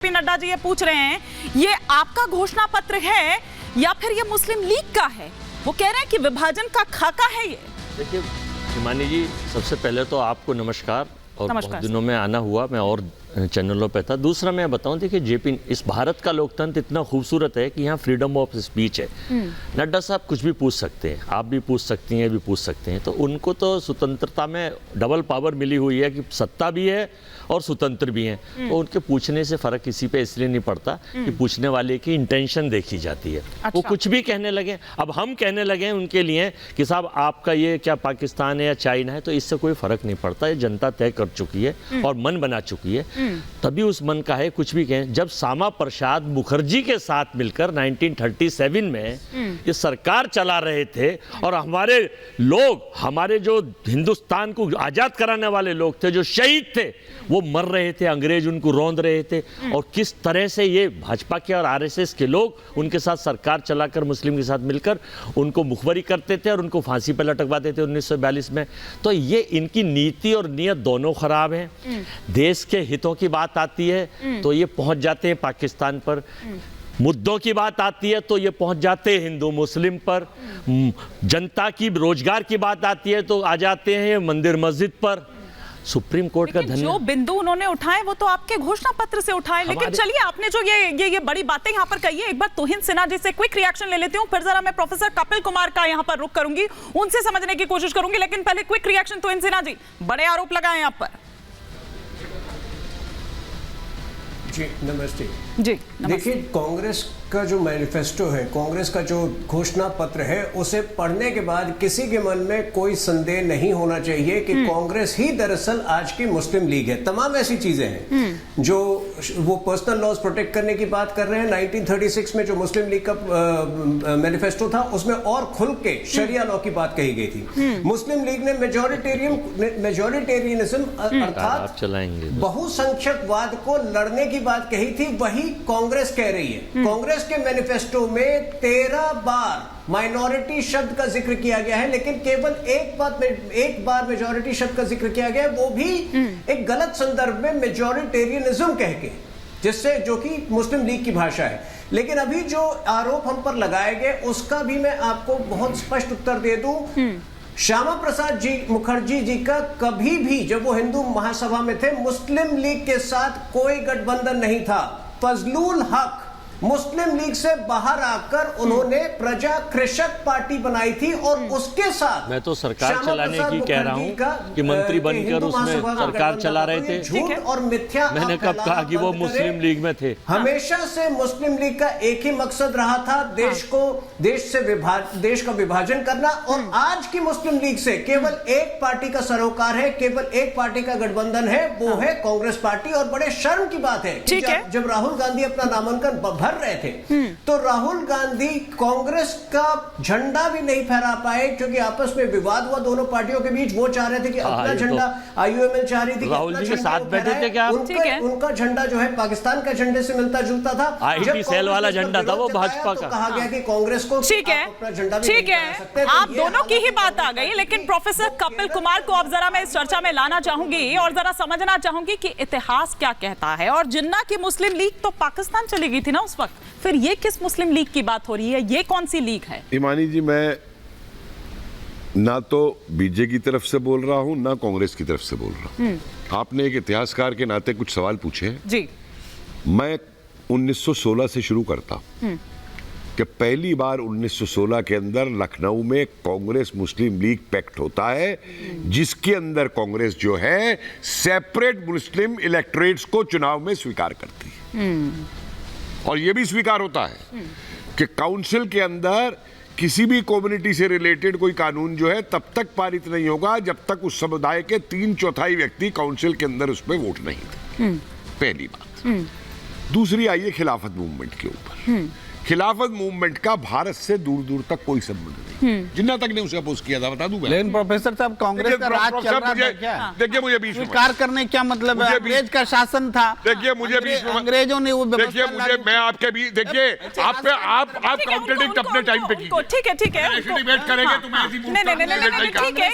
P Nadda ji ये पूछ रहे हैं, ये आपका घोषणा पत्र है या फिर ये मुस्लिम लीग का है? वो कह रहे हैं कि विभाजन का खाका है ये। देखिए हिमानी जी, सबसे पहले तो आपको नमस्कार। और बहुत दिनों में आना हुआ, मैं और चैनलों पे था। दूसरा मैं बताऊं, देखिए जेपी, इस भारत का लोकतंत्र इतना खूबसूरत है कि यहाँ फ्रीडम ऑफ स्पीच है। नड्डा साहब कुछ भी पूछ सकते हैं, आप भी पूछ सकती हैं, भी पूछ सकते हैं। तो उनको तो स्वतंत्रता में डबल पावर मिली हुई है कि सत्ता भी है और स्वतंत्र भी है। तो उनके पूछने से फर्क किसी पे इसलिए नहीं पड़ता कि पूछने वाले की इंटेंशन देखी जाती है। अच्छा। वो कुछ भी कहने लगे, अब हम कहने लगे उनके लिए कि साहब आपका ये क्या पाकिस्तान है या चाइना है, तो इससे कोई फर्क नहीं पड़ता। ये जनता तय कर चुकी है और मन बना चुकी है, तभी उस मन का है। कुछ भी कहें, जब श्यामा प्रसाद मुखर्जी के साथ मिलकर 1937 में ये सरकार चला रहे थे और हमारे लोग, हमारे जो हिंदुस्तान को आजाद कराने वाले लोग थे, जो शहीद थे, वो मर रहे थे, अंग्रेज उनको रौंद रहे थे। और किस तरह से ये भाजपा के और आरएसएस के लोग उनके साथ सरकार चलाकर मुस्लिम के साथ मिलकर उनको मुखबरी करते थे और उनको फांसी पर लटकवाते थे 1942 में। तो ये इनकी नीति और नियत दोनों खराब हैं। देश के हितों की बात आती है तो ये पहुंच जाते हैं पाकिस्तान पर, मुद्दों की बात आती है तो ये पहुंच जाते हैं हिंदू मुस्लिम पर, जनता की रोजगार की बात आती है तो आ जाते हैं मंदिर मस्जिद पर। सुप्रीम कोर्ट का जो बिंदु उन्होंने उठाए वो तो आपके घोषणा पत्र से उठाए। लेकिन चलिए, आपने जो ये बड़ी बातें यहाँ पर कही है, एक बार तुहिन सिन्हा जी से क्विक रिएक्शन ले लेती हूँ, फिर जरा मैं प्रोफेसर कपिल कुमार का यहाँ पर रुख करूंगी, उनसे समझने की कोशिश करूंगी। लेकिन पहले क्विक रिएक्शन तुहिन सिन्हा जी, बड़े आरोप लगाए आप पर। जी नमस्ते। जी देखिए, कांग्रेस का जो मैनिफेस्टो है, कांग्रेस का जो घोषणा पत्र है, उसे पढ़ने के बाद किसी के मन में कोई संदेह नहीं होना चाहिए कि कांग्रेस ही दरअसल आज की मुस्लिम लीग है। तमाम ऐसी चीजें हैं जो वो पर्सनल लॉज प्रोटेक्ट करने की बात कर रहे हैं। 1936 में जो मुस्लिम लीग का मैनिफेस्टो था, उसमें और खुल के शरिया लॉ की बात कही गई थी। मुस्लिम लीग ने मेजोरिटेरियनिज्म अर्थात बहुसंख्यकवाद को लड़ने की बात कही थी, वही कांग्रेस कह रही है। कांग्रेस के मैनिफेस्टो में 13 बार माइनॉरिटी शब्द का जिक्र किया गया है, लेकिन केवल एक बार मेजॉरिटी शब्द का जिक्र किया गया है, वो भी एक गलत संदर्भ में मेजॉरिटेरियनिज्म कह के, जिससे जो कि मुस्लिम लीग की भाषा है। लेकिन अभी जो आरोप हम पर लगाए गए, उसका भी मैं आपको बहुत स्पष्ट उत्तर दे दूं। श्यामा प्रसाद जी मुखर्जी जी का कभी भी, जब वो हिंदू महासभा में थे, मुस्लिम लीग के साथ कोई गठबंधन नहीं था। फजलुल हक मुस्लिम लीग से बाहर आकर उन्होंने प्रजा कृषक पार्टी बनाई थी और उसके साथ मैं तो सरकार चलाने की कह रहा हूं कि मंत्री बनकर उसमें सरकार चला रहे थे। झूठ और मिथ्या। मैंने कब कहा कि वो मुस्लिम लीग में थे? हमेशा से मुस्लिम लीग का एक ही मकसद रहा था, देश का विभाजन करना। और आज की मुस्लिम लीग से केवल एक पार्टी का सरोकार है, केवल एक पार्टी का गठबंधन है, वो है कांग्रेस पार्टी। और बड़े शर्म की बात है कि जब राहुल गांधी अपना नामांकन रहे थे तो राहुल गांधी कांग्रेस का झंडा भी नहीं फहरा पाए, क्योंकि आपस में विवाद हुआ दोनों पार्टियों के बीच। वो चाह रहे थे कि अपना झंडा, आईयूएमएल चाह रही थी कि राहुल जी के साथ बैठे थे क्या? उनका झंडा जो है पाकिस्तान का झंडे से मिलता जुलता था। आईटी सेल वाला झंडा था वो भाजपा का। कहा गया कि कांग्रेस को ठीक है, आप दोनों की ही बात आ गई। लेकिन प्रोफेसर कपिल कुमार को अब जरा मैं इस चर्चा में लाना चाहूंगी और जरा समझना चाहूंगी कि इतिहास क्या कहता है। और जिन्ना की मुस्लिम लीग तो पाकिस्तान चली गई थी ना उस वक्त, फिर ये किस मुस्लिम लीग की बात हो रही है? ये कौन सी लीग है? इमानी जी, मैं ना तो बीजेपी की तरफ से बोल रहा हूं, ना कांग्रेस की तरफ से बोल रहा हूं। आपने एक इतिहासकार के नाते कुछ सवाल पूछे हैं जी। मैं 1916 से शुरू करता कि पहली बार 1916 के अंदर लखनऊ में कांग्रेस मुस्लिम लीग पैक्ट होता है, जिसके अंदर कांग्रेस जो है सेपरेट मुस्लिम इलेक्टोरेट्स को चुनाव में स्वीकार करती है। और यह भी स्वीकार होता है कि काउंसिल के अंदर किसी भी कम्युनिटी से रिलेटेड कोई कानून जो है तब तक पारित नहीं होगा जब तक उस समुदाय के 3/4 व्यक्ति काउंसिल के अंदर उस पर वोट नहीं थे। पहली बात। दूसरी आइए खिलाफत मूवमेंट के ऊपर। खिलाफत मूवमेंट का भारत से दूर दूर तक कोई संबंध नहीं। जिन्ना तक ने उसे अपोज किया था, बता दूं मैं। लेकिन प्रोफेसर साहब, कांग्रेस का राज चल रहा था क्या? देखिए मुझे बीच में स्वीकार करने क्या मतलब है? अंग्रेज का शासन था। देखिए मुझे बीच में अंग्रेजों ने वो देखिए मुझे मैं आपके भी देखिए आप पे आप कॉन्ट्रडिक्ट अपने टाइम पे कीजिए। ठीक है ऐसे डिबेट करेंगे तो मैं ऐसी नहीं, ठीक है,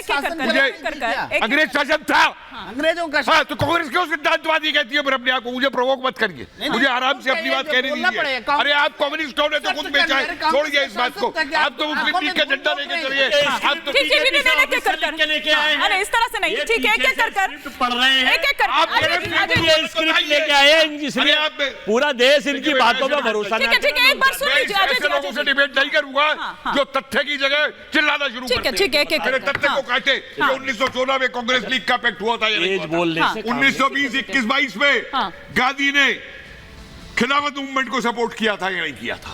अंग्रेज शासन था, अंग्रेजों का हाँ, तो कांग्रेस क्यों सिद्धांतवादी कहती है? फिर अपने आप को मुझे प्रोवोक मत करिए, मुझे आराम से अपनी बात कहने दीजिए। अरे आप कम्युनिस्टों ने तो खुद बेचा है, छोड़िए इस बात को। आप तो मुस्लिम लीग का झंडा लेके चलिए। आप तो लेके आए हैं। अरे इस तरह से नहीं, ठीक है, एक एक कर पढ़ रहे हैं। एक कर आप स्क्रिप्ट लेके आए हैं, इसलिए पूरा देश इनकी बातों में भरोसा नहीं। ठीक है, एक बार सुन लीजिए। ऐसे लोगों से डिबेट नहीं करूंगा जो तथ्य की जगह चिल्लाना शुरू करते हैं। ठीक है, एक मेरे तथ्य को काटे। 1916 में कांग्रेस लीग का पैक्ट हुआ था, 1920, 21, 22 में गांधी ने खिलाफत मूवमेंट को सपोर्ट किया था या नहीं किया था?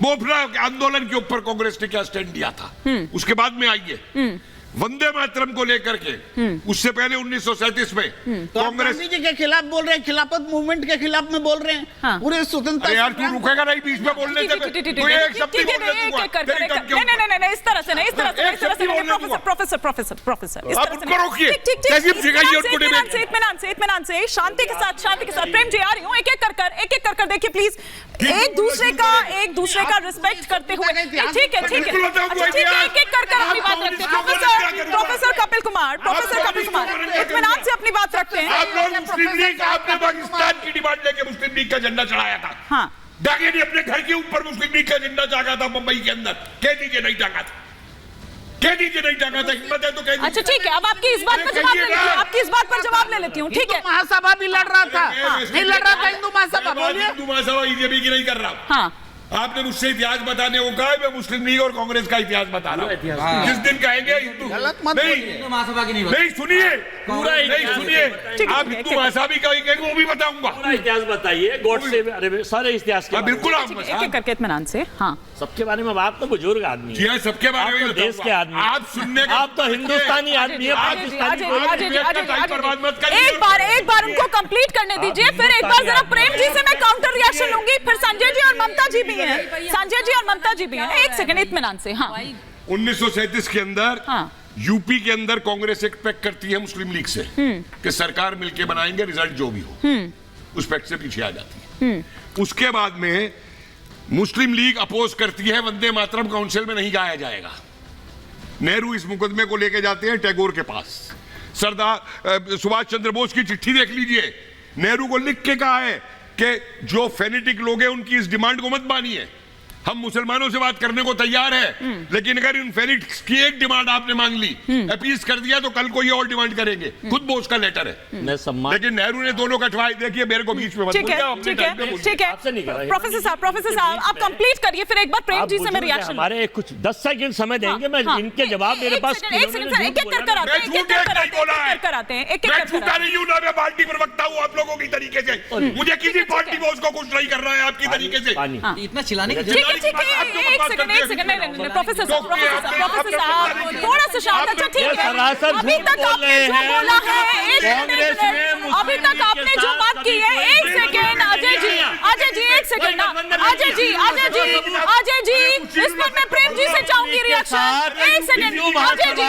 बोफरा आंदोलन के ऊपर कांग्रेस ने क्या स्टैंड लिया था? उसके बाद में आइए वंदे मातरम को लेकर के, उससे पहले 1937 में कांग्रेस गांधी जी के खिलाफ बोल रहे हैं, खिलाफत मूवमेंट के खिलाफ में बोल रहे हैं। पूरे स्वतंत्रता। अरे यार तू रुकेगा नहीं बीच में बोलने से? तो एक शब्द ही बोलने दूंगा। नहीं, इस तरह से नहीं, प्रोफेसर आप उनको रोकिए, तहजीब सिखाइए उनको डिबेट। इत्मीनान से, शांति के साथ प्रेम जी आ रही हूँ। एक एक कर देखिए प्लीज, एक दूसरे का रिस्पेक्ट करते हुए। ठीक है, एक एक कर अपनी बात रखते हैं। प्रोफेसर कपिल कुमार इत्मीनान से अपनी बात रखते हैं। आप लोग मुस्लिम लीग, आपने पाकिस्तान की डिमांड लेके मुस्लिम लीग का झंडा चढ़ाया था। हाँ, डाके ने अपने घर के ऊपर मुस्लिम लीग का झंडा टांगा था मुंबई के अंदर। कह दीजिए नहीं टांगा था, कह दीजिए नहीं टांगा था। हिम्मत है तो कह दीजिए। अच्छा ठीक है, अब आपकी इस बात पर जवाब ले लेती हूँ। ठीक है, महासभा भी लड़ रहा था, नहीं लड़ रहा था हिंदू महासभा? बोलिए। हिंदू महासभा बीजेपी की नहीं कर रहा। हाँ, आपने मुझसे इतिहास बताने को कहा, मैं मुस्लिम लीग और कांग्रेस का इतिहास बता रहा हूँ। जिस दिन कहेंगे हिंदू नहीं सुनिए, पूरा नहीं सुनिए, आप हिंदू महासभा का ही कहेंगे वो भी बताऊंगा। पूरा इतिहास बताइए, गॉड से अरे सारे इतिहास के बिल्कुल एक एक करके इत्मीनान से। हाँ, सबके बारे में बात तो बुजुर्ग आदमी जी हाँ, सबके बारे में देश के आदमी। आप सुनने आप तो हिंदुस्तानी आदमी है, एक बार उनको कंप्लीट करने दीजिए, फिर एक बार जरा प्रेम जी से मैं काउंटर रिएक्शन लूंगी, फिर संजय जी और ममता जी भी हैं। एक सेकंड इत्मीनान से। हाँ, 1937 के अंदर यूपी के अंदर कांग्रेस एक पैक्ट करती है मुस्लिम लीग से कि सरकार मिलके बनाएंगे, रिजल्ट जो भी हो। उस पैक्ट से पीछे आ जाती है। उसके बाद में मुस्लिम लीग अपोज करती है, वंदे मातरम काउंसिल में नहीं गाया जाएगा। नेहरू इस मुकदमे को लेके जाते हैं टैगोर के पास। सरदार सुभाष चंद्र बोस की चिट्ठी देख लीजिए, नेहरू को लिख के कहा है कि जो फेनेटिक लोग हैं उनकी इस डिमांड को मत मानिए, हम मुसलमानों से बात करने को तैयार है, लेकिन अगर इन फेनेटिक्स की एक डिमांड आपने मांग ली, अपीज कर दिया, तो कल को ये और डिमांड करेंगे। खुद बोस का लेटर है। लेकिन नेहरू ने दोनों कटवाए। देखिए मेरे को बीच में ठीक है। प्रोफेसर साहब आप कंप्लीट करिए, फिर एक बार प्रेम जी से मैं रिएक्शन। हमारे कुछ 10 सेकंड समय देंगे, मैं इनके जवाब मेरे पास। एक एक कर आते हैं। मैं पार्टी प्रवक्ता हूँ आप लोगों की तरीके से, मुझे किसी पार्टी को उसको कुछ नहीं कर रहा है आपकी तरीके से। इतना चिल्लाने की ठीक है, एक सेकंड प्रोफेसर साहब थोड़ा सा शांत। अच्छा ठीक है, अभी तक आपने जो बोला है, अभी तक आपने जो बात की है, एक सेकंड अजय जी एक सेकंड ना, अजय जी इस पर मैं प्रेम जी से चाहूंगी रिएक्शन। एक सेकंड अजय जी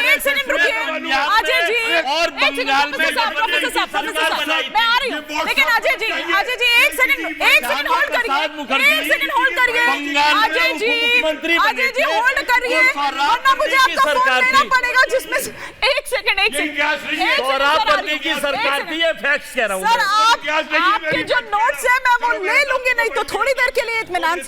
एक सेकंड रुकिए। अजय जी प्रोफेसर साहब मैं आ रही हूँ, लेकिन अजय जी एक सेकंड होल्ड करिए, अजय जी होल्ड करिए, वरना मुझे आपका फोन लेना पड़ेगा, जिसमें एक सेकंड की सरकार थी, ये फैक्ट्स कह रहा हूं सर। आपके जो नोट्स है मैं वो ले लूंगी, नहीं तो थोड़ी देर के लिए इत्मीनान